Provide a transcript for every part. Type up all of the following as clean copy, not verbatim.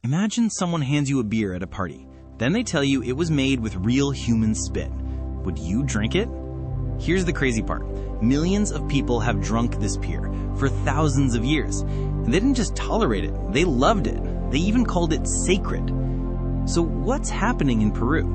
Imagine someone hands you a beer at a party. Then they tell you it was made with real human spit. Would you drink it? Here's the crazy part. Millions of people have drunk this beer for thousands of years. And they didn't just tolerate it, they loved it. They even called it sacred. So what's happening in Peru?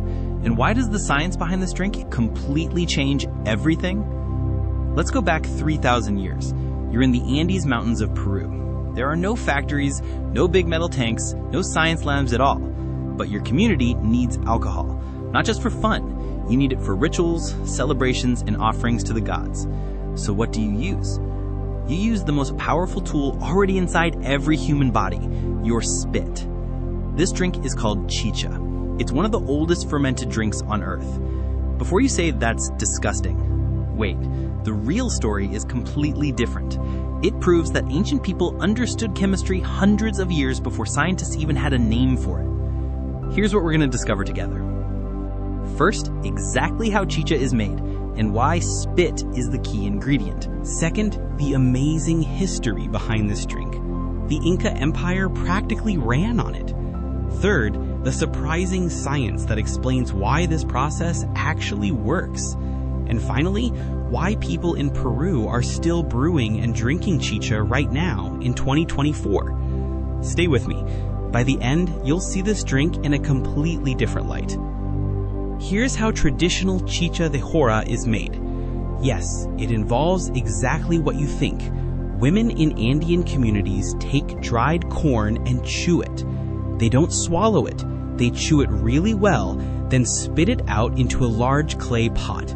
And why does the science behind this drink completely change everything? Let's go back 3,000 years. You're in the Andes Mountains of Peru. There are no factories, no big metal tanks, no science labs at all. But your community needs alcohol, not just for fun. You need it for rituals, celebrations, and offerings to the gods. So what do you use? You use the most powerful tool already inside every human body, your spit. This drink is called Chicha. It's one of the oldest fermented drinks on Earth. Before you say that's disgusting, wait, the real story is completely different. It proves that ancient people understood chemistry hundreds of years before scientists even had a name for it. Here's what we're going to discover together. First, exactly how chicha is made and why spit is the key ingredient. Second, the amazing history behind this drink. The Inca Empire practically ran on it. Third, the surprising science that explains why this process actually works. And finally, why people in Peru are still brewing and drinking chicha right now in 2024. Stay with me. By the end, you'll see this drink in a completely different light. Here's how traditional chicha de jora is made. Yes, it involves exactly what you think. Women in Andean communities take dried corn and chew it. They don't swallow it. They chew it really well, then spit it out into a large clay pot.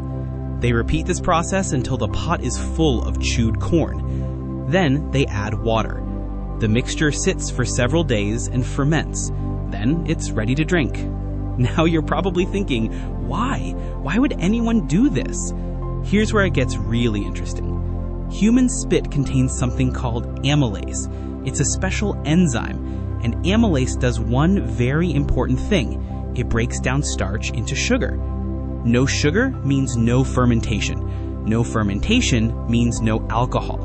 They repeat this process until the pot is full of chewed corn. Then they add water. The mixture sits for several days and ferments. Then it's ready to drink. Now you're probably thinking, why? Why would anyone do this? Here's where it gets really interesting. Human spit contains something called amylase. It's a special enzyme, and amylase does one very important thing. It breaks down starch into sugar. No sugar means no fermentation. No fermentation means no alcohol.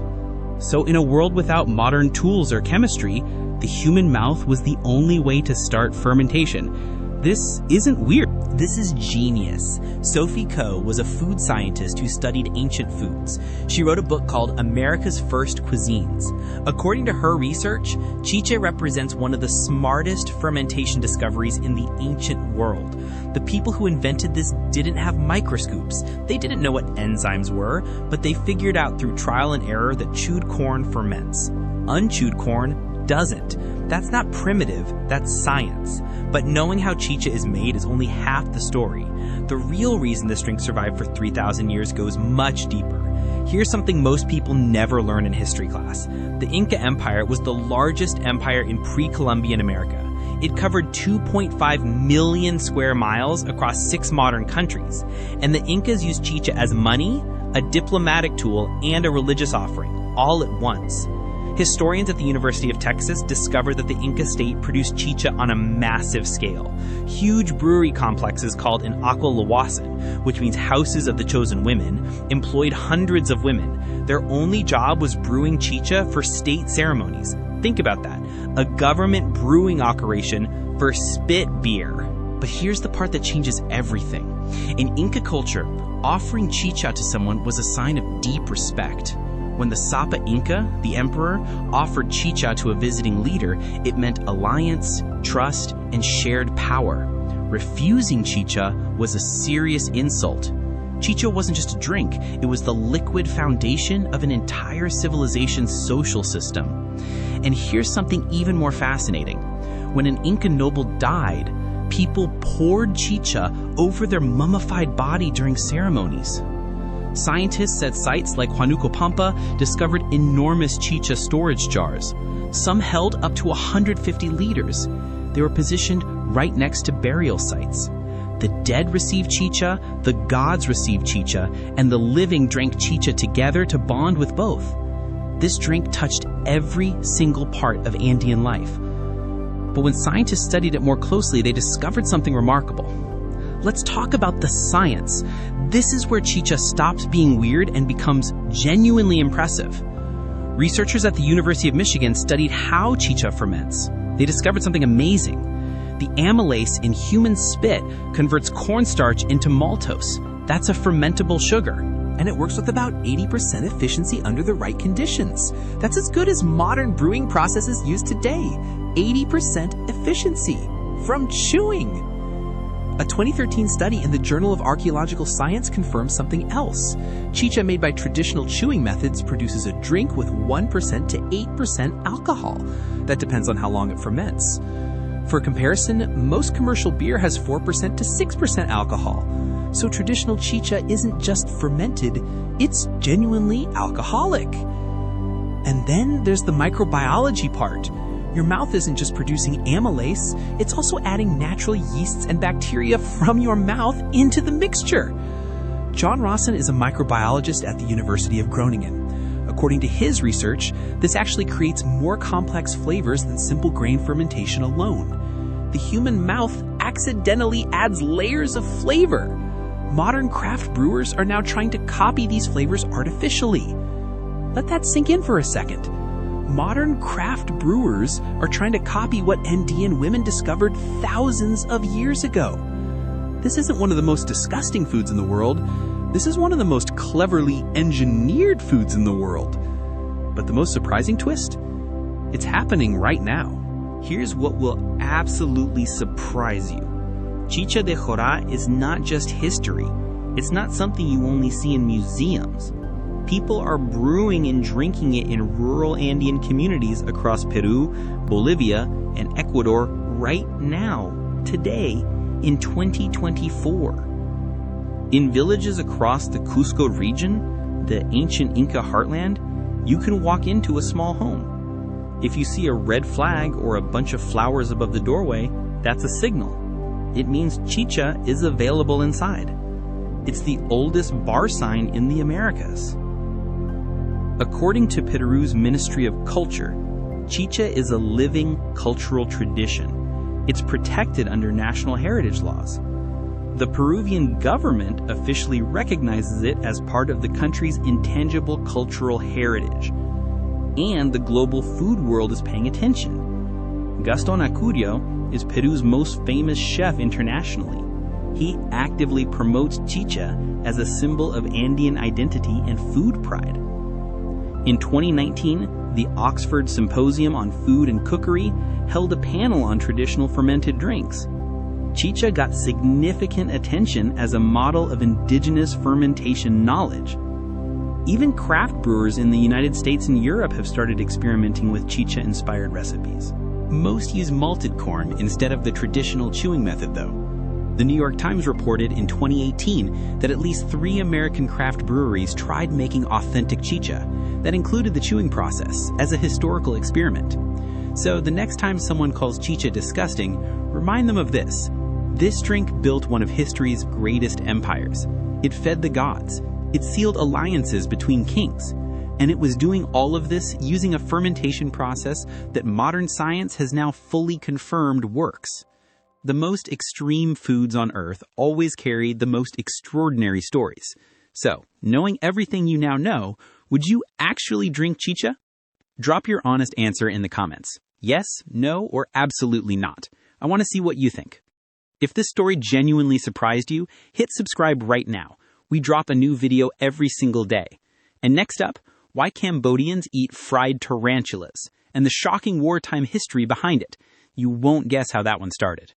So in a world without modern tools or chemistry, the human mouth was the only way to start fermentation. This isn't weird. This is genius. Sophie Coe was a food scientist who studied ancient foods. She wrote a book called America's First Cuisines. According to her research, chicha represents one of the smartest fermentation discoveries in the ancient world. The people who invented this didn't have microscopes. They didn't know what enzymes were, but they figured out through trial and error that chewed corn ferments. Unchewed corn doesn't. That's not primitive, that's science. But knowing how chicha is made is only half the story. The real reason this drink survived for 3,000 years goes much deeper. Here's something most people never learn in history class. The Inca Empire was the largest empire in pre-Columbian America. It covered 2.5 million square miles across 6 modern countries. And the Incas used chicha as money, a diplomatic tool, and a religious offering, all at once. Historians at the University of Texas discovered that the Inca state produced chicha on a massive scale. Huge brewery complexes called an aqualawasan, which means houses of the chosen women, employed hundreds of women. Their only job was brewing chicha for state ceremonies. Think about that. A government brewing operation for spit beer. But here's the part that changes everything. In Inca culture, offering chicha to someone was a sign of deep respect. When the Sapa Inca, the emperor, offered chicha to a visiting leader, it meant alliance, trust, and shared power. Refusing chicha was a serious insult. Chicha wasn't just a drink, it was the liquid foundation of an entire civilization's social system. And here's something even more fascinating. When an Inca noble died, people poured chicha over their mummified body during ceremonies. Scientists at sites like Huánuco Pampa discovered enormous chicha storage jars. Some held up to 150 liters. They were positioned right next to burial sites. The dead received chicha, the gods received chicha, and the living drank chicha together to bond with both. This drink touched every single part of Andean life. But when scientists studied it more closely, they discovered something remarkable. Let's talk about the science. This is where chicha stops being weird and becomes genuinely impressive. Researchers at the University of Michigan studied how chicha ferments. they discovered something amazing. The amylase in human spit converts cornstarch into maltose. That's a fermentable sugar. And it works with about 80% efficiency under the right conditions. That's as good as modern brewing processes use today. 80% efficiency from chewing. A 2013 study in the Journal of Archaeological Science confirms something else. Chicha made by traditional chewing methods produces a drink with 1% to 8% alcohol. That depends on how long it ferments. For comparison, most commercial beer has 4% to 6% alcohol. So traditional chicha isn't just fermented, it's genuinely alcoholic. And then there's the microbiology part. Your mouth isn't just producing amylase, it's also adding natural yeasts and bacteria from your mouth into the mixture. John Rawson is a microbiologist at the University of Groningen. According to his research, this actually creates more complex flavors than simple grain fermentation alone. The human mouth accidentally adds layers of flavor. Modern craft brewers are now trying to copy these flavors artificially. Let that sink in for a second. Modern craft brewers are trying to copy what Andean women discovered thousands of years ago. This isn't one of the most disgusting foods in the world. This is one of the most cleverly engineered foods in the world. But the most surprising twist? It's happening right now. Here's what will absolutely surprise you. Chicha de jora is not just history. It's not something you only see in museums. People are brewing and drinking it in rural Andean communities across Peru, Bolivia, and Ecuador right now, today, in 2024. In villages across the Cusco region, the ancient Inca heartland, you can walk into a small home. If you see a red flag or a bunch of flowers above the doorway, that's a signal. It means chicha is available inside. It's the oldest bar sign in the Americas. According to Peru's Ministry of Culture, chicha is a living cultural tradition. It's protected under national heritage laws. The Peruvian government officially recognizes it as part of the country's intangible cultural heritage. And the global food world is paying attention. Gaston Acurio is Peru's most famous chef internationally. He actively promotes chicha as a symbol of Andean identity and food pride. In 2019, the Oxford Symposium on Food and Cookery held a panel on traditional fermented drinks. Chicha got significant attention as a model of indigenous fermentation knowledge. Even craft brewers in the United States and Europe have started experimenting with chicha-inspired recipes. Most use malted corn instead of the traditional chewing method, though. The New York Times reported in 2018 that at least 3 American craft breweries tried making authentic chicha that included the chewing process as a historical experiment. So the next time someone calls chicha disgusting, remind them of this. This drink built one of history's greatest empires. It fed the gods. It sealed alliances between kings. And it was doing all of this using a fermentation process that modern science has now fully confirmed works. The most extreme foods on Earth always carry the most extraordinary stories. So, knowing everything you now know, would you actually drink chicha? Drop your honest answer in the comments. Yes, no, or absolutely not. I want to see what you think. If this story genuinely surprised you, hit subscribe right now. We drop a new video every single day. And next up, why Cambodians eat fried tarantulas, and the shocking wartime history behind it. You won't guess how that one started.